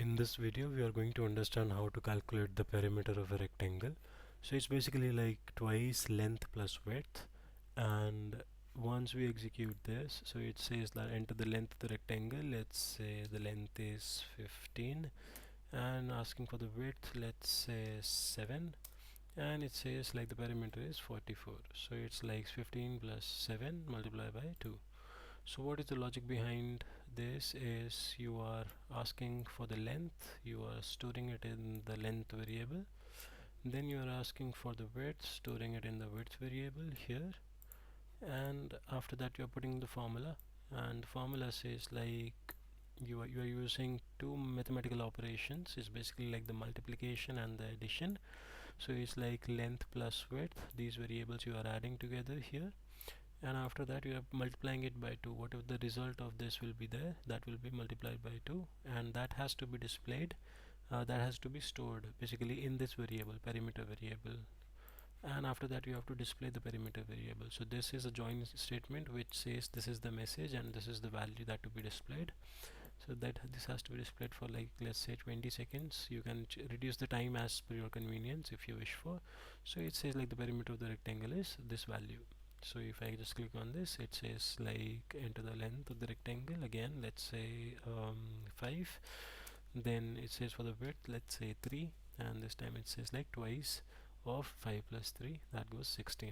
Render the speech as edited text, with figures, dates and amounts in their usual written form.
In this video we are going to understand how to calculate the perimeter of a rectangle. So it's basically like twice length plus width, and once we execute this, so it says that enter the length of the rectangle. Let's say the length is 15, and asking for the width, let's say 7, and it says like the perimeter is 44. So it's like 15 plus 7 multiplied by 2. So what is the logic behind this is you are asking for the length, you are storing it in the length variable, then you are asking for the width, storing it in the width variable here, and after that you are putting the formula, and the formula says like you are using two mathematical operations. It's basically like the multiplication and the addition. So it's like length plus width, these variables you are adding together here, and after that you are multiplying it by 2. Whatever the result of this will be there, that will be multiplied by 2, and that has to be displayed, that has to be stored basically in this variable, perimeter variable, and after that you have to display the perimeter variable. So this is a join statement which says this is the message and this is the value that to be displayed. So that this has to be displayed for like, let's say 20 seconds. You can reduce the time as per your convenience if you wish for. So it says like the perimeter of the rectangle is this value. So if I just click on this, it says like enter the length of the rectangle, again let's say 5, then it says for the width let's say 3, and this time it says like twice of 5 plus 3, that goes 16.